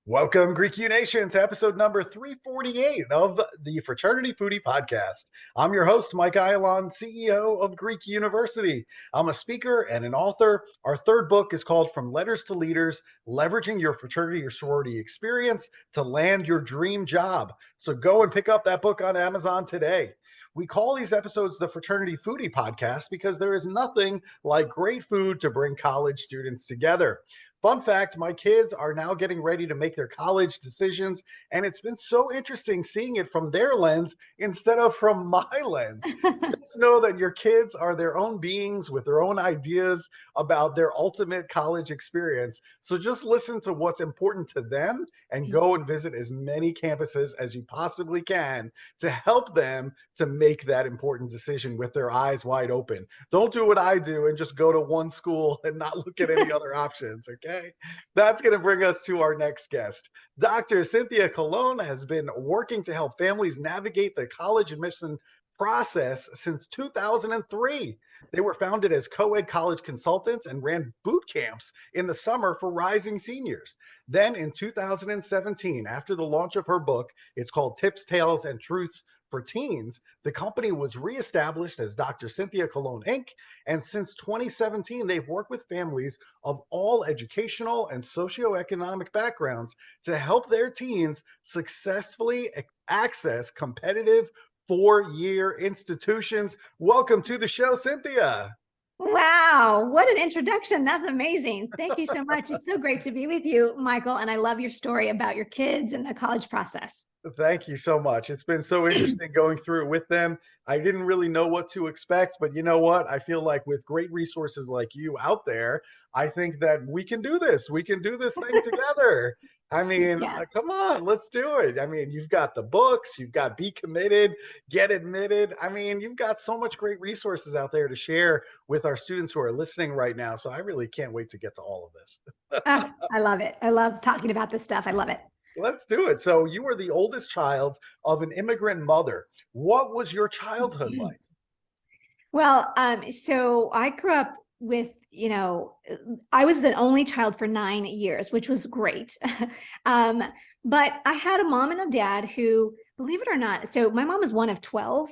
Welcome, Greek U Nation, to episode number 348 of the Fraternity Foodie Podcast. I'm your host, Mike Ayalon, CEO of Greek University. I'm a speaker and an author. Our third book is called From Letters to Leaders, Leveraging Your Fraternity or Sorority Experience to Land Your Dream Job. So go and pick up that book on Amazon today. We call these episodes the Fraternity Foodie Podcast because there is nothing like great food to bring college students together. Fun fact, my kids are now getting ready to make their college decisions, and it's been so interesting seeing it from their lens instead of from my lens. Just know that your kids are their own beings with their own ideas about their ultimate college experience. So just listen to what's important to them and go and visit as many campuses as you possibly can to help them to make that important decision with their eyes wide open. Don't do what I do and just go to one school and not look at any other options, okay? That's going to bring us to our next guest. Dr. Cynthia Colon has been working to help families navigate the college admission process since 2003. They were founded as co-ed college consultants and ran boot camps in the summer for rising seniors. Then in 2017, after the launch of her book, it's called Tips, Tales, and Truths for Teens, the company was reestablished as Dr. Cynthia Colon Inc. And since 2017, they've worked with families of all educational and socio-economic backgrounds to help their teens successfully access competitive four-year institutions. Welcome to the show, Cynthia. Wow, what an introduction. That's amazing. Thank you so much. It's so great to be with you, Michael. And I love your story about your kids and the college process. Thank you so much. It's been so interesting going through it with them. I didn't really know what to expect, but you know what? I feel like with great resources like you out there, I think that we can do this. We can do this thing together. I mean, come on, let's do it. I mean, you've got the books, you've got Be Committed, Get Admitted. I mean, you've got so much great resources out there to share with our students who are listening right now. So I really can't wait to get to all of this. I love it. I love talking about this stuff. I love it. Let's do it. So you were the oldest child of an immigrant mother. What was your childhood like? Well, so I grew up with, I was the only child for 9 years, which was great. But I had a mom and a dad who, believe it or not, so my mom was one of 12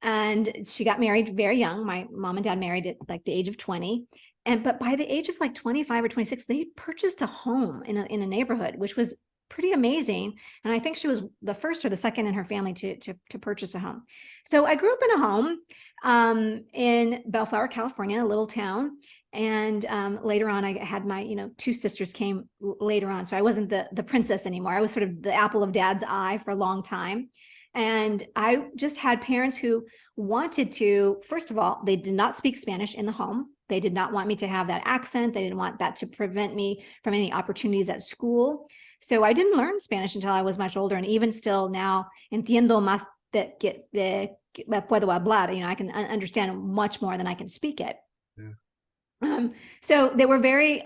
and she got married very young. My mom and dad married at like the age of 20. But by the age of like 25 or 26, they purchased a home in a neighborhood, which was pretty amazing. And I think she was the first or the second in her family to purchase a home. So I grew up in a home in Bellflower, California, a little town. And later on, I had my, two sisters came later on. So I wasn't the princess anymore. I was sort of the apple of dad's eye for a long time. And I just had parents who wanted to, first of all, they did not speak Spanish in the home. They did not want me to have that accent. They didn't want that to prevent me from any opportunities at school. So I didn't learn Spanish until I was much older. And even still now, entiendo más puedo hablar. I can understand much more than I can speak it. Yeah. So they were very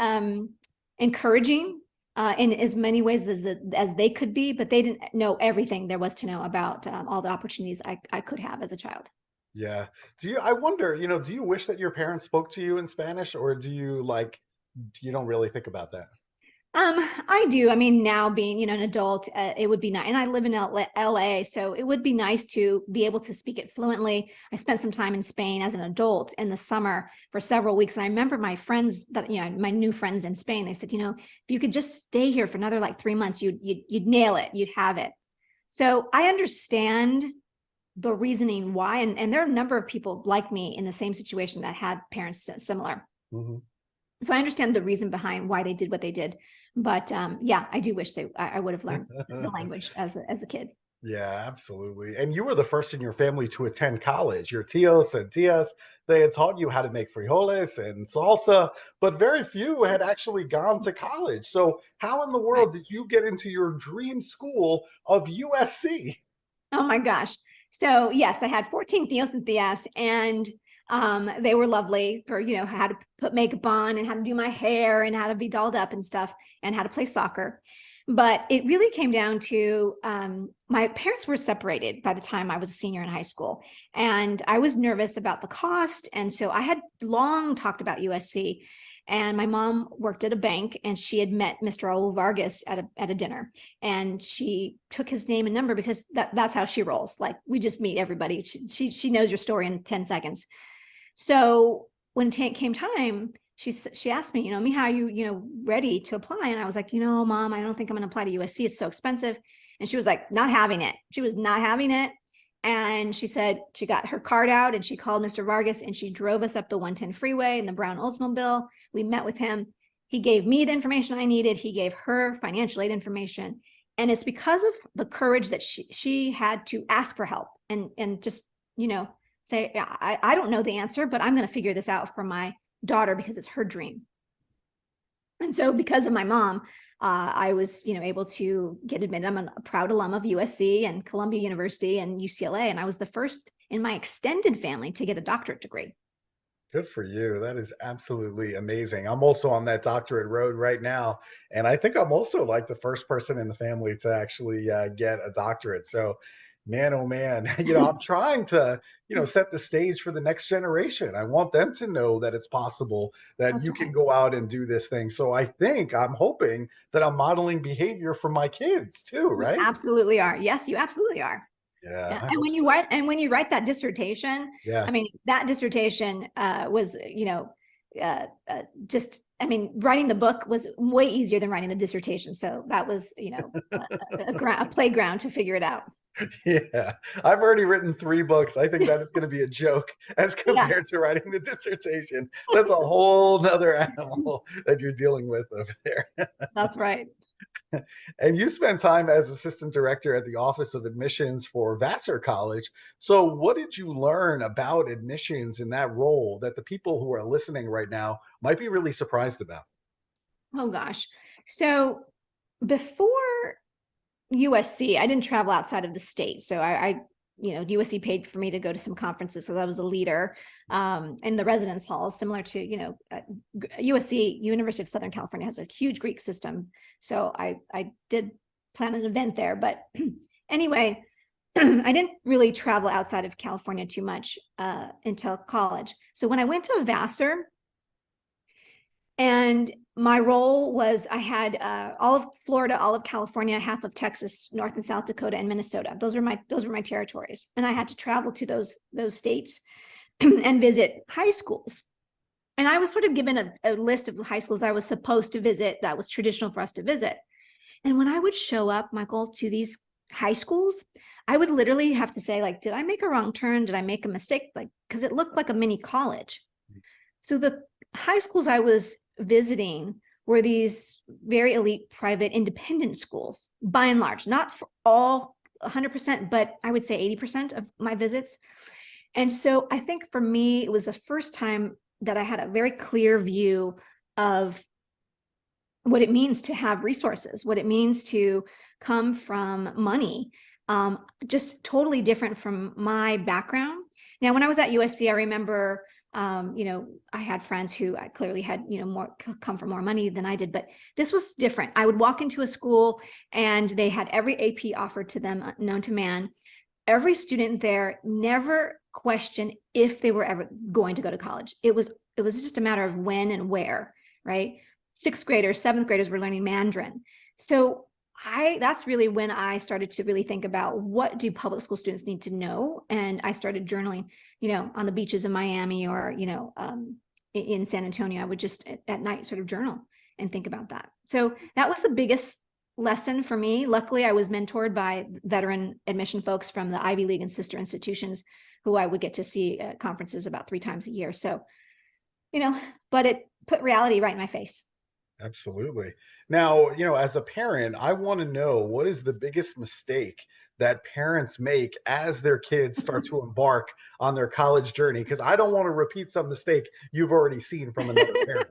encouraging in as many ways as they could be, but they didn't know everything there was to know about all the opportunities I could have as a child. Yeah. I wonder, do you wish that your parents spoke to you in Spanish, or do you don't really think about that? I do. I mean, now being, an adult, it would be nice. And I live in LA, so it would be nice to be able to speak it fluently. I spent some time in Spain as an adult in the summer for several weeks. And I remember my friends my new friends in Spain, they said, if you could just stay here for another 3 months, you'd nail it. You'd have it. So I understand the reasoning why. And there are a number of people like me in the same situation that had parents similar. Mm-hmm. So I understand the reason behind why they did what they did. But I do wish I would have learned the language as a kid. Yeah, absolutely. And you were the first in your family to attend college. Your tios and tias, they had taught you how to make frijoles and salsa, but very few had actually gone to college. So how in the world did you get into your dream school of USC? Oh my gosh. So yes, I had 14 tios and tias, and they were lovely for, how to put makeup on and how to do my hair and how to be dolled up and stuff and how to play soccer. But it really came down to my parents were separated by the time I was a senior in high school. And I was nervous about the cost. And so I had long talked about USC. And my mom worked at a bank, and she had met Mr. Raul Vargas at a dinner. And she took his name and number because that's how she rolls. Like, we just meet everybody. She knows your story in 10 seconds. So when it came time, she asked me, Mija, are you, ready to apply? And I was like, Mom, I don't think I'm going to apply to USC. It's so expensive. And she was like, not having it. She was not having it. And she said she got her card out and she called Mr. Vargas and she drove us up the 110 freeway in the brown Oldsmobile. We met with him. He gave me the information I needed. He gave her financial aid information. And it's because of the courage that she had to ask for help and just, say, I don't know the answer, but I'm going to figure this out for my daughter because it's her dream. And so because of my mom, I was, able to get admitted. I'm a proud alum of USC and Columbia University and UCLA. And I was the first in my extended family to get a doctorate degree. Good for you. That is absolutely amazing. I'm also on that doctorate road right now. And I think I'm also like the first person in the family to actually get a doctorate. So, man, oh man, I'm trying to, set the stage for the next generation. I want them to know that it's possible that That's you can right. go out and do this thing. So I'm hoping that I'm modeling behavior for my kids too, You right? absolutely are. Yes, you absolutely are. Yeah, Yeah. I And hope when so. you write that dissertation, Yeah. I mean, that dissertation was, just, I mean, writing the book was way easier than writing the dissertation. So that was, a playground to figure it out. Yeah, I've already written 3 books. I think that is going to be a joke as Yeah, compared to writing the dissertation. That's a whole nother animal that you're dealing with over there. that's right. And you spent time as assistant director at the Office of Admissions for Vassar College. So, what did you learn about admissions in that role that the people who are listening right now might be really surprised about? Oh gosh. So before USC, I didn't travel outside of the state. So USC paid for me to go to some conferences. So I was a leader in the residence halls, similar to, USC, University of Southern California has a huge Greek system. So I did plan an event there. But anyway, I didn't really travel outside of California too much until college. So when I went to Vassar, and my role was I had all of Florida, all of California, half of Texas, North and South Dakota, and Minnesota. Those were my territories, and I had to travel to those states and visit high schools. And I was sort of given a list of high schools I was supposed to visit that was traditional for us to visit. And when I would show up, Michael, to these high schools, I would literally have to say, like, did I make a wrong turn? Did I make a mistake? Like, because it looked like a mini college. So the high schools I was visiting were these very elite private independent schools, by and large, not for all 100%, but I would say 80% of my visits. And so I think for me, it was the first time that I had a very clear view of what it means to have resources, what it means to come from money, just totally different from my background. Now, when I was at USC, I remember I had friends who I clearly had, more come from more money than I did, but this was different. I would walk into a school and they had every AP offered to them known to man. Every student there never questioned if they were ever going to go to college. It was just a matter of when and where, right? 6th graders, 7th graders were learning Mandarin. So that's really when I started to really think about what do public school students need to know. And I started journaling, on the beaches in Miami or, in San Antonio. I would just at night sort of journal and think about that. So that was the biggest lesson for me. Luckily, I was mentored by veteran admission folks from the Ivy League and sister institutions who I would get to see at conferences about 3 times a year. So, but it put reality right in my face. Absolutely. Now, as a parent, I want to know what is the biggest mistake that parents make as their kids start to embark on their college journey? Because I don't want to repeat some mistake you've already seen from another parent.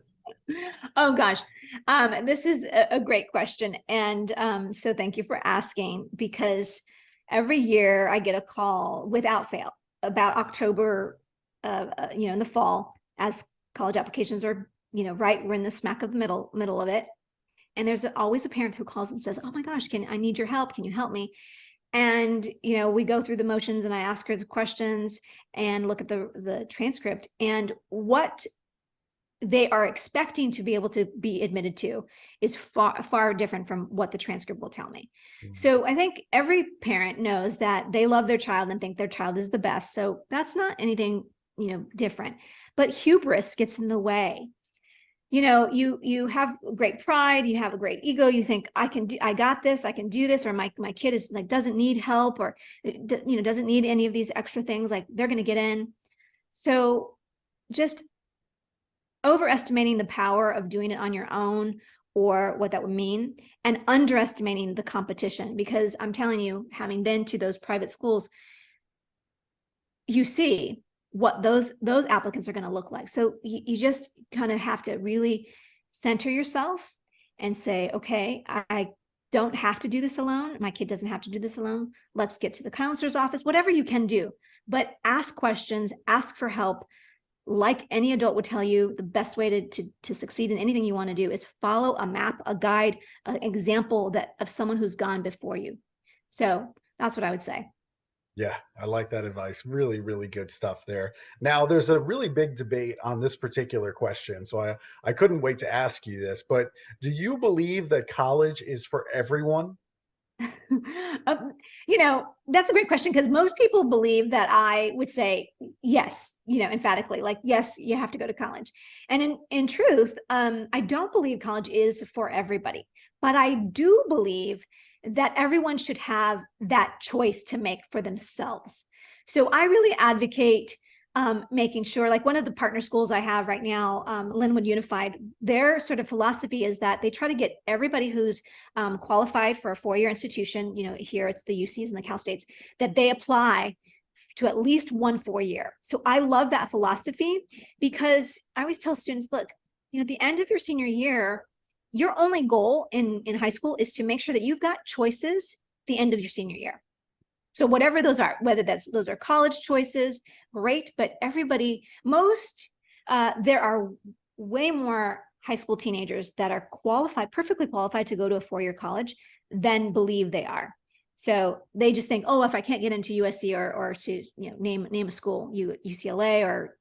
Oh gosh, this is a great question, and so thank you for asking, because every year I get a call without fail about October, in the fall, as college applications are, right, we're in the smack of the middle of it, And there's always a parent who calls and says, oh my gosh, I need your help. Can you help me? And, you know, we go through the motions and I ask her the questions and look at the transcript, and what they are expecting to be able to be admitted to is far different from what the transcript will tell me. So I think every parent knows that they love their child and think their child is the best. So that's not anything, you know, different, but hubris gets in the way. You know, you have great pride, you have a great ego, you think I got this, I can do this, or my kid is like, doesn't need help, or, you know, doesn't need any of these extra things, like they're going to get in. So just overestimating the power of doing it on your own, or what that would mean, and underestimating the competition, because I'm telling you, having been to those private schools, you see what those applicants are going to look like. So you just kind of have to really center yourself and say, okay, I don't have to do this alone. My kid doesn't have to do this alone. Let's get to the counselor's office, whatever you can do, but ask questions, ask for help. Like any adult would tell you, the best way to succeed in anything you want to do is follow a map, a guide, an example of someone who's gone before you. So that's what I would say. Yeah, I like that advice. Really, really good stuff there. Now, there's a really big debate on this particular question. So I couldn't wait to ask you this, but do you believe that college is for everyone? You know, that's a great question, because most people believe that I would say yes, you know, emphatically, like, yes, you have to go to college. And in truth, I don't believe college is for everybody, but I do believe that everyone should have that choice to make for themselves. So I really advocate making sure, like one of the partner schools I have right now, Linwood Unified, their sort of philosophy is that they try to get everybody who's qualified for a four-year institution, you know, here it's the UCs and the Cal States, that they apply to at least one 4-year. So I love that philosophy, because I always tell students, look, you know, at the end of your senior year, your only goal in high school is to make sure that you've got choices at the end of your senior year. So whatever those are, whether those are college choices, great, but there are way more high school teenagers that are perfectly qualified to go to a 4-year college than believe they are. So they just think, oh, if I can't get into USC or to, you know, name a school, UCLA or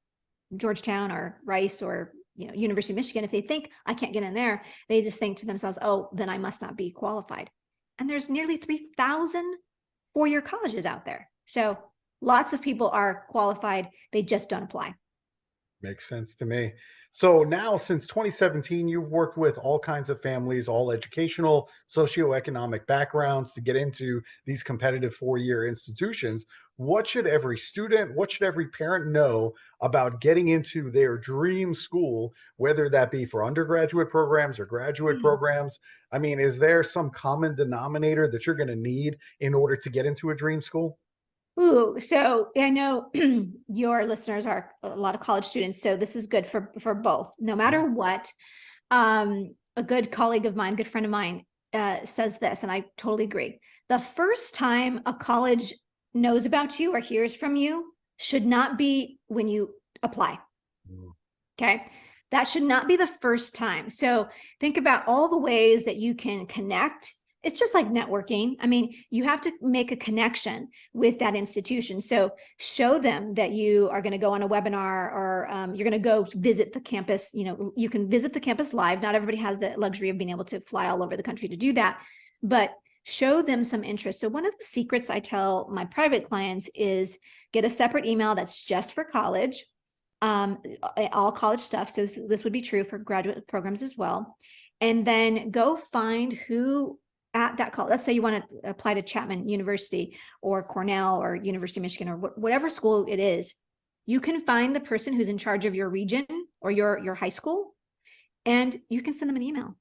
Georgetown or Rice or, you know, University of Michigan, if they think I can't get in there, they just think to themselves, oh, then I must not be qualified. And there's nearly 3,000 4-year colleges out there. So lots of people are qualified. They just don't apply. Makes sense to me. So now, since 2017, you've worked with all kinds of families, all educational, socioeconomic backgrounds to get into these competitive 4-year institutions. What should every student, what should every parent know about getting into their dream school, whether that be for undergraduate programs or graduate programs? I mean, is there some common denominator that you're going to need in order to get into a dream school? Ooh, so I know your listeners are a lot of college students, so this is good for both. No matter what, a good colleague of mine, good friend of mine, says this, and I totally agree. The first time a college knows about you or hears from you should not be when you apply. Okay. That should not be the first time. So think about all the ways that you can connect. It's just like networking. I mean, you have to make a connection with that institution. So show them that you are going to go on a webinar, or you're going to go visit the campus. You know, you can visit the campus live. Not everybody has the luxury of being able to fly all over the country to do that, but show them some interest. So one of the secrets I tell my private clients is get a separate email that's just for college, all college stuff. So this would be true for graduate programs as well. And then go find who at that college. Let's say you want to apply to Chapman University or Cornell or University of Michigan or whatever school it is. You can find the person who's in charge of your region or your high school, and you can send them an email.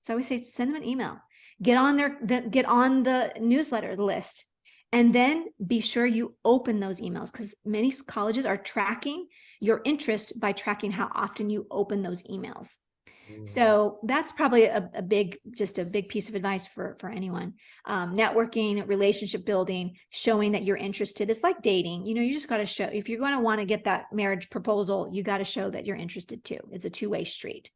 So I always say, send them an email. Get on the newsletter list, and then be sure you open those emails, because many colleges are tracking your interest by tracking how often you open those emails. So that's probably a big piece of advice for anyone. Networking, relationship building, showing that you're interested. It's like dating. You know, you just got to show, if you're going to want to get that marriage proposal, you got to show that you're interested too. It's a two-way street.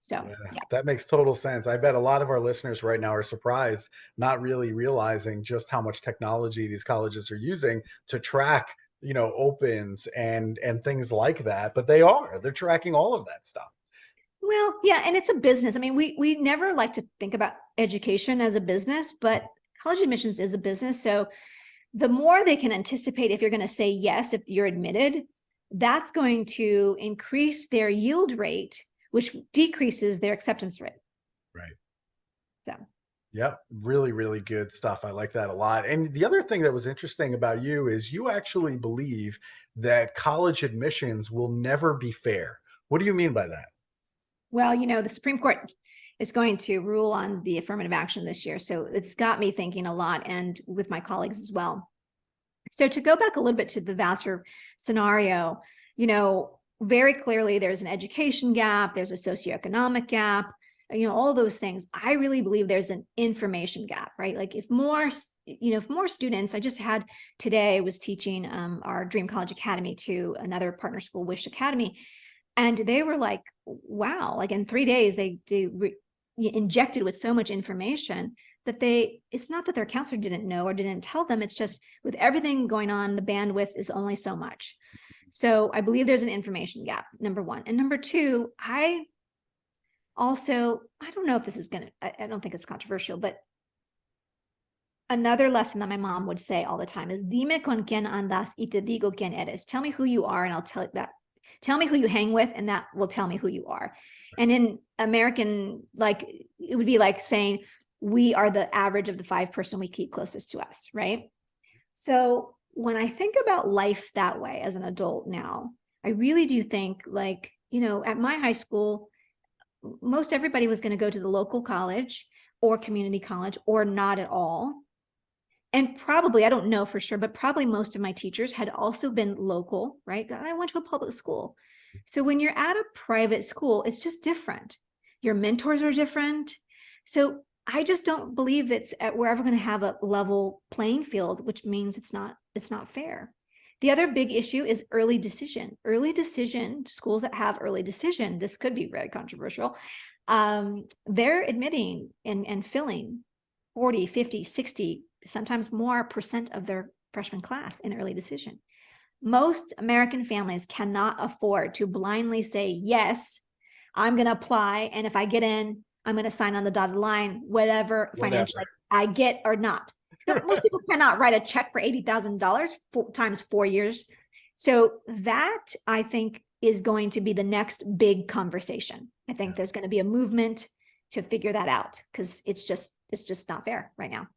So, Yeah, yeah. that makes total sense. I bet a lot of our listeners right now are surprised, not really realizing just how much technology these colleges are using to track, opens and things like that. But they're tracking all of that stuff. Well, yeah, and it's a business. I mean, we never like to think about education as a business, but college admissions is a business. So the more they can anticipate if you're going to say yes, if you're admitted, that's going to increase their yield rate, which decreases their acceptance rate. Right. So, Yep. Really, really good stuff. I like that a lot. And the other thing that was interesting about you is you actually believe that college admissions will never be fair. What do you mean by that? well, the Supreme Court is going to rule on the affirmative action this year. So it's got me thinking a lot, and with my colleagues as well. So to go back a little bit to the Vassar scenario, very clearly there's an education gap, there's a socioeconomic gap, all those things. I really believe there's an information gap, right? Like if more students, I just had today, was teaching our Dream College Academy to another partner school, Wish Academy. And they were like, wow, like in 3 days, they injected with so much information that it's not that their counselor didn't know or didn't tell them. It's just with everything going on, the bandwidth is only so much. So I believe there's an information gap, number one. And number two, I don't know if this is I don't think it's controversial, but another lesson that my mom would say all the time is, dime con quien andas y te digo quién eres. Tell me who you are and I'll tell you that. Tell me who you hang with and that will tell me who you are. And in American, like, it would be like saying, we are the average of the 5 person we keep closest to us, right? So when I think about life that way as an adult now, I really do think, like, at my high school, most everybody was going to go to the local college or community college or not at all. And probably, I don't know for sure, but probably most of my teachers had also been local, right? I went to a public school. So when you're at a private school, it's just different. Your mentors are different. So I just don't believe we're ever going to have a level playing field, which means it's not fair. The other big issue is early decision. Early decision, schools that have early decision, this could be very controversial. They're admitting and filling 40, 50, 60, sometimes more % of their freshman class in early decision. Most American families cannot afford to blindly say, yes, I'm going to apply. And if I get in, I'm going to sign on the dotted line, whatever financially I get or not. Most people cannot write a check for $80,000 times 4 years. So that, I think, is going to be the next big conversation. I think there's going to be a movement to figure that out, because it's just not fair right now.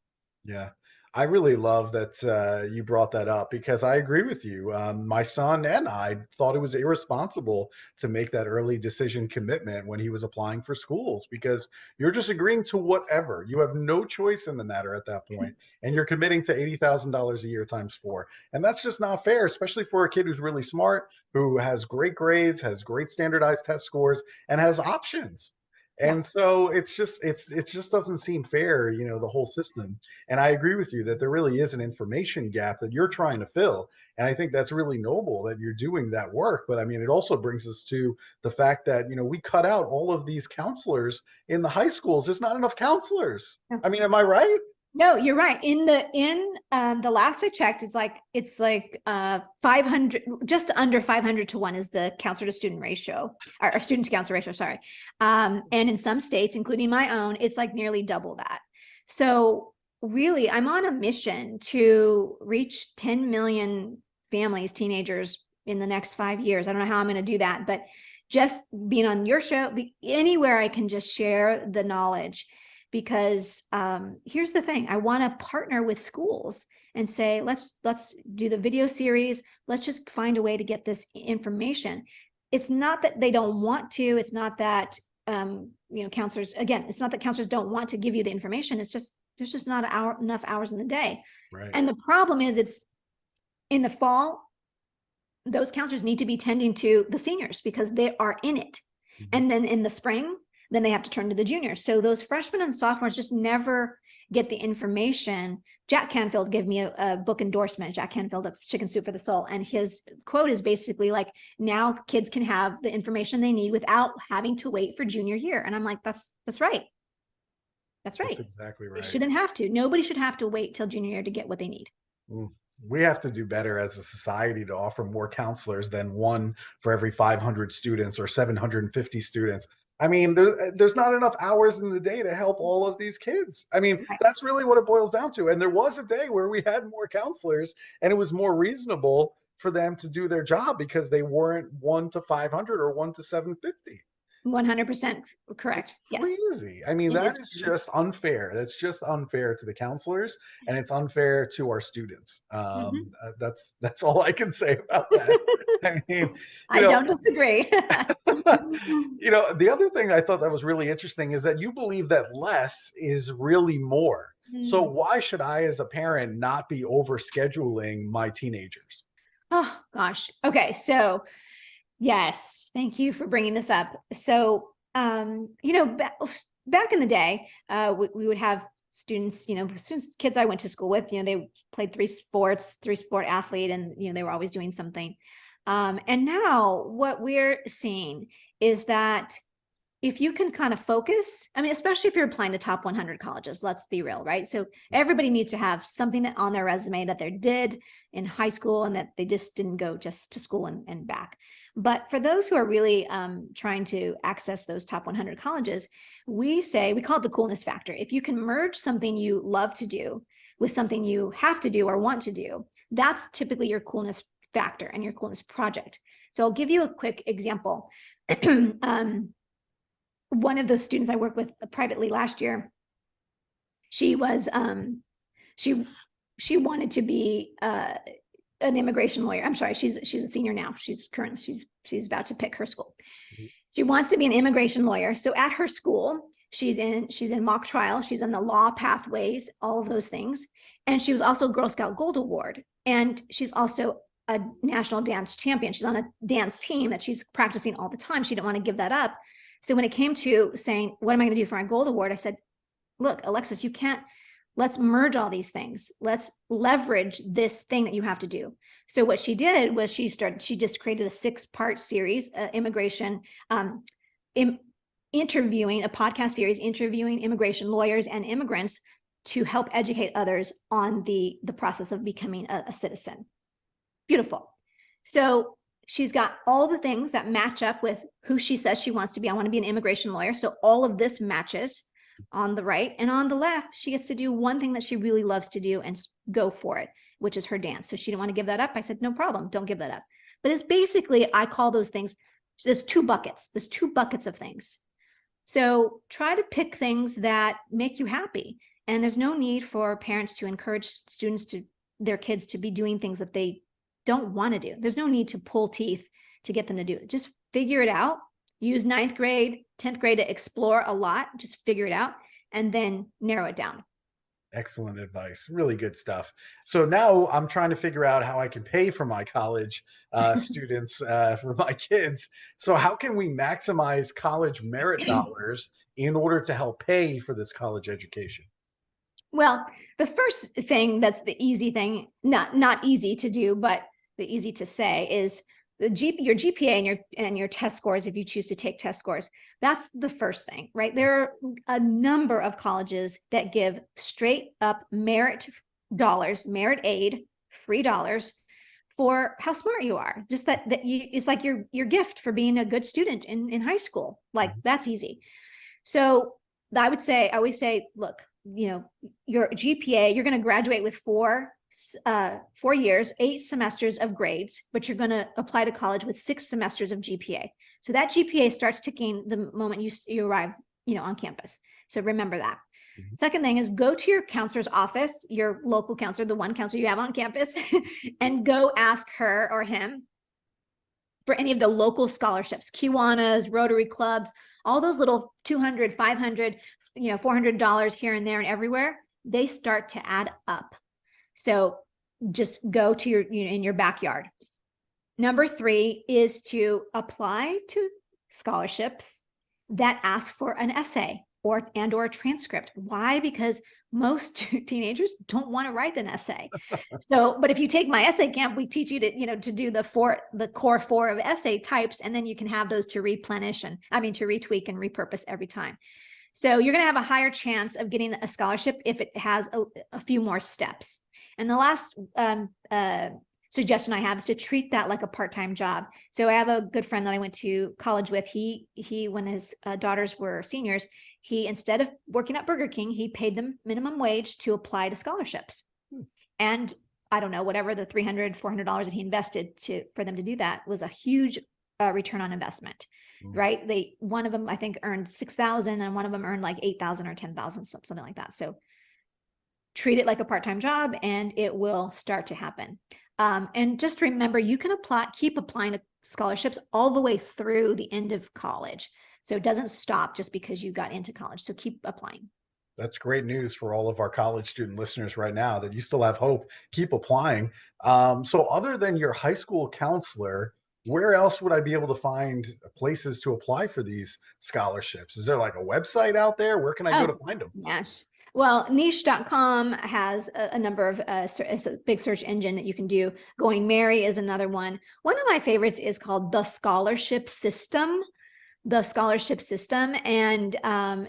Yeah. I really love that you brought that up, because I agree with you. My son and I thought it was irresponsible to make that early decision commitment when he was applying for schools, because you're just agreeing to whatever. You have no choice in the matter at that point, and you're committing to $80,000 a year times 4. And that's just not fair, especially for a kid who's really smart, who has great grades, has great standardized test scores, and has options. And so it just doesn't seem fair, the whole system. And I agree with you that there really is an information gap that you're trying to fill. And I think that's really noble that you're doing that work. But I mean, it also brings us to the fact that, we cut out all of these counselors in the high schools. There's not enough counselors. I mean, am I right? No, you're right. In the last I checked, it's like 500, just under 500 to 1 is the counselor to student ratio, or student to counselor ratio, sorry. And in some states, including my own, it's like nearly double that. So really, I'm on a mission to reach 10 million families, teenagers, in the next 5 years. I don't know how I'm going to do that, but just being on your show, anywhere I can just share the knowledge. Because here's the thing, I want to partner with schools and say, let's do the video series. Let's just find a way to get this information. It's not that they don't want to. It's not that counselors, again, it's not that counselors don't want to give you the information. It's just there's just not enough hours in the day. Right. And the problem is, it's in the fall, those counselors need to be tending to the seniors because they are in it. And then in the spring, then they have to turn to the juniors. So those freshmen and sophomores just never, get the information. Jack Canfield gave me a book endorsement, Jack Canfield of Chicken Soup for the Soul. And his quote is basically like, now kids can have the information they need without having to wait for junior year. And I'm like, that's right. That's right. That's exactly right. They shouldn't have to. Nobody should have to wait till junior year to get what they need. We have to do better as a society to offer more counselors than one for every 500 students or 750 students. I mean, there's not enough hours in the day to help all of these kids. I mean, Right. that's really what it boils down to. And there was a day where we had more counselors and it was more reasonable for them to do their job because they weren't 1 to 500 or 1 to 750. 100% correct. Yes. Crazy. I mean, that is just unfair. That's just unfair to the counselors, and it's unfair to our students. That's all I can say about that. I mean, I don't disagree. The other thing I thought that was really interesting is that you believe that less is really more. So why should I, as a parent, not be overscheduling my teenagers? Oh gosh. Okay. So yes, thank you for bringing this up. So, back in the day, we would have students, kids I went to school with, they played 3 sports, 3-sport athlete, and, they were always doing something. And now what we're seeing is that if you can kind of focus, I mean, especially if you're applying to top 100 colleges, let's be real, right? So everybody needs to have something on their resume that they did in high school and that they just didn't go just to school and back. But for those who are really trying to access those top 100 colleges, we call it the coolness factor. If you can merge something you love to do with something you have to do or want to do, that's typically your coolness factor and your coolness project. So I'll give you a quick example. One of the students I worked with privately last year, she was she wanted to be an immigration lawyer. I'm sorry, she's a senior now. She's about to pick her school. She wants to be an immigration lawyer. So at her school, she's in mock trial, she's in the law pathways, all of those things. And she was also Girl Scout Gold Award. And she's also a national dance champion. She's on a dance team that she's practicing all the time. She didn't want to give that up. So when it came to saying, what am I going to do for my gold award? I said, look, Alexis, let's merge all these things. Let's leverage this thing that you have to do. So what she did was she just created a 6-part series, interviewing, a podcast series, interviewing immigration lawyers and immigrants to help educate others on the process of becoming a citizen. Beautiful. So she's got all the things that match up with who she says she wants to be. I want to be an immigration lawyer. So all of this matches on the right, and on the left, she gets to do one thing that she really loves to do and go for it, which is her dance. So she didn't want to give that up. I said, no problem. Don't give that up. But it's basically, I call those things, there's 2 buckets. There's 2 buckets of things. So try to pick things that make you happy. And there's no need for parents to encourage their kids to be doing things that they don't want to do. There's no need to pull teeth to get them to do it. Just figure it out. Use 9th grade, 10th grade to explore a lot. Just figure it out and then narrow it down. Excellent advice. Really good stuff. So now I'm trying to figure out how I can pay for my college students, for my kids. So how can we maximize college merit dollars in order to help pay for this college education? Well, the first thing that's the easy thing, not easy to do, but the easy to say is your GPA and your test scores, if you choose to take test scores. That's the first thing, right? There are a number of colleges that give straight up merit dollars, merit aid, free dollars for how smart you are. Just that it's like your gift for being a good student in high school. Like, that's easy. So I always say, look, your GPA, you're going to graduate with 4 years, 8 semesters of grades, but you're going to apply to college with 6 semesters of GPA. So that GPA starts ticking the moment you arrive, on campus. So remember that. Second thing is, go to your counselor's office, your local counselor, the one counselor you have on campus, and go ask her or him for any of the local scholarships, Kiwanis, Rotary clubs, all those little $200, $500, $400 here and there and everywhere. They start to add up. So just go to in your backyard. Number 3 is to apply to scholarships that ask for an essay or a transcript. Why? Because most teenagers don't want to write an essay. So, but if you take my essay camp, we teach you to do the core 4 of essay types, and then you can have those to replenish to retweak and repurpose every time. So you're going to have a higher chance of getting a scholarship if it has a few more steps. And the last suggestion I have is to treat that like a part-time job. So I have a good friend that I went to college with. He when his daughters were seniors, he, instead of working at Burger King, he paid them minimum wage to apply to scholarships. And I don't know, whatever the $300, $400 that he invested for them to do that was a huge return on investment, right? One of them, I think, earned $6,000 and one of them earned like $8,000 or $10,000, something like that. So treat it like a part-time job and it will start to happen. And just remember, you can keep applying to scholarships all the way through the end of college. So it doesn't stop just because you got into college. So keep applying. That's great news for all of our college student listeners right now, that you still have hope. Keep applying. So other than your high school counselor, where else would I be able to find places to apply for these scholarships? Is there like a website out there? Where can I go to find them? Yes. Well, niche.com has a number of, it's a big search engine that you can do. Going Mary is another one. One of my favorites is called The Scholarship System. And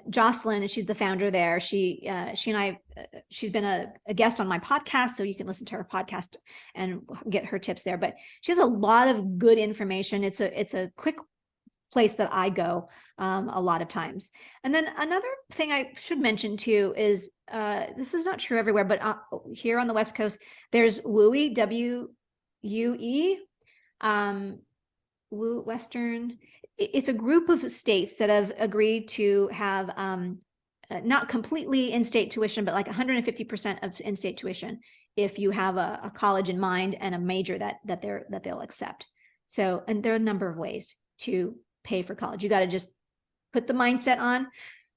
Jocelyn, she's the founder there. She and I, she's been a guest on my podcast, so you can listen to her podcast and get her tips there. But she has a lot of good information. It's a quick place that I go a lot of times. And then another thing I should mention too is, this is not true everywhere, but here on the West Coast, there's WUE, W-U-E, Western. It's a group of states that have agreed to have not completely in-state tuition, but like 150% of in-state tuition if you have a college in mind and a major that they'll accept. So, and there are a number of ways to pay for college. You got to just put the mindset on.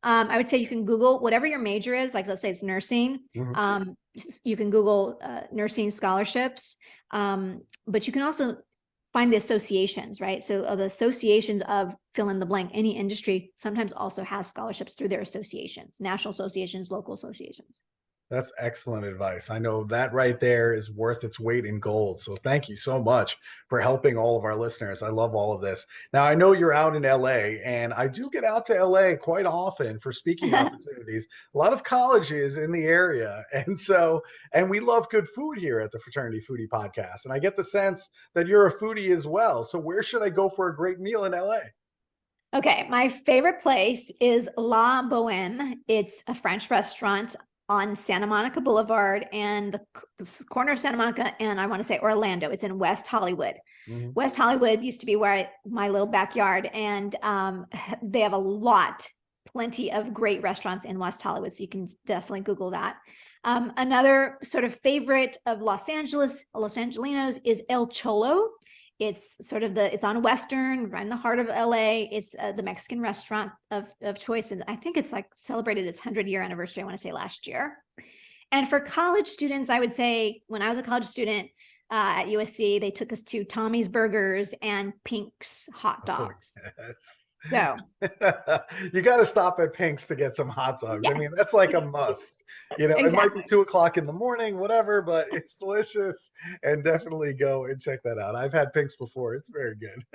I would say you can Google whatever your major is, like let's say it's nursing. You can Google nursing scholarships, but you can also find the associations, right? So the associations of fill in the blank, any industry sometimes also has scholarships through their associations, national associations, local associations. That's excellent advice. I know that right there is worth its weight in gold. So thank you so much for helping all of our listeners. I love all of this. Now, I know you're out in LA, and I do get out to LA quite often for speaking opportunities. A lot of colleges in the area. And we love good food here at the Fraternity Foodie Podcast. And I get the sense that you're a foodie as well. So where should I go for a great meal in LA? Okay, my favorite place is La Boheme. It's a French restaurant on Santa Monica Boulevard and the corner of Santa Monica and I want to say Orlando. It's in West Hollywood. West Hollywood used to be my little backyard, and they have plenty of great restaurants in West Hollywood. So you can definitely Google that. Another sort of favorite of Los Angelinos is El Cholo. It's it's on Western, right in the heart of LA. It's the Mexican restaurant of choice. And I think it's like celebrated its 100-year anniversary, I want to say last year. And for college students, I would say when I was a college student at USC, they took us to Tommy's Burgers and Pink's Hot Dogs. So you got to stop at Pink's to get some hot dogs. Yes. I mean, that's like a must. Exactly. It might be 2:00 in the morning, whatever, but it's delicious, and definitely go and check that out. I've had Pink's before. It's very good.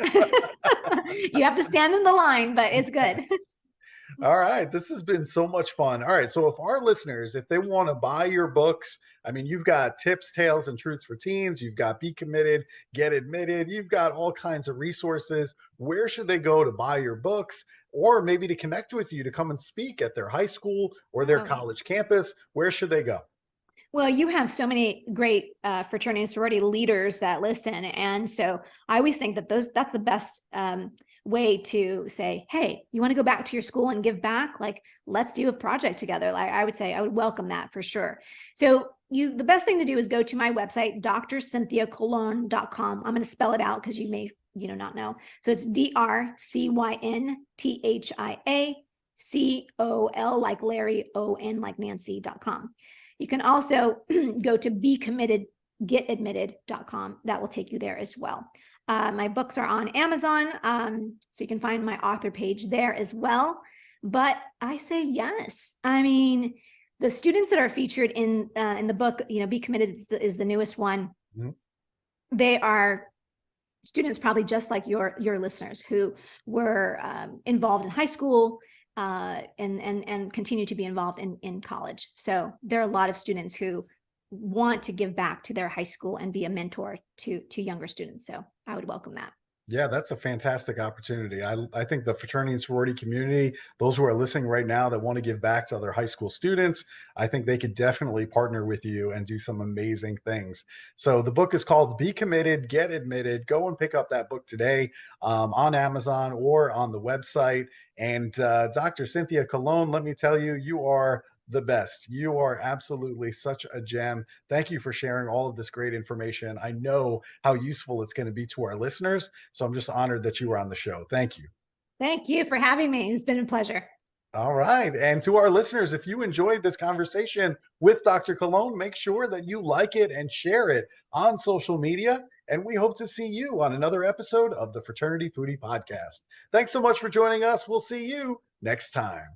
You have to stand in the line, but it's good. All right. This has been so much fun. All right. So if our listeners, if they want to buy your books, I mean, you've got Tips, Tales, and Truths for Teens. You've got Be Committed, Get Admitted. You've got all kinds of resources. Where should they go to buy your books, or maybe to connect with you to come and speak at their high school or their college campus? Where should they go? Well, you have so many great fraternity and sorority leaders that listen. And so I always think that that's the best way to say, hey, you want to go back to your school and give back? Like, let's do a project together. Like, I would say I would welcome that for sure. So the best thing to do is go to my website, drcynthiacolon.com. I'm going to spell it out because you may, not know. So it's DRCYNTHIACOL like Larry, ON like Nancy.com. You can also go to becommittedgetadmitted.com. That will take you there as well. My books are on Amazon, so you can find my author page there as well. But I say yes. I mean, The students that are featured in the book, Be Committed is the newest one. Mm-hmm. They are students probably just like your listeners who were involved in high school and continue to be involved in college. So there are a lot of students who want to give back to their high school and be a mentor to younger students. So I would welcome that. Yeah, that's a fantastic opportunity. I think the fraternity and sorority community, those who are listening right now that want to give back to other high school students, I think they could definitely partner with you and do some amazing things. So the book is called Be Committed, Get Admitted. Go and pick up that book today on Amazon or on the website. And Dr. Cynthia Colon, let me tell you, you are the best. You are absolutely such a gem. Thank you for sharing all of this great information. I know how useful it's going to be to our listeners. So I'm just honored that you were on the show. Thank you. Thank you for having me. It's been a pleasure. All right. And to our listeners, if you enjoyed this conversation with Dr. Colon, make sure that you like it and share it on social media. And we hope to see you on another episode of the Fraternity Foodie Podcast. Thanks so much for joining us. We'll see you next time.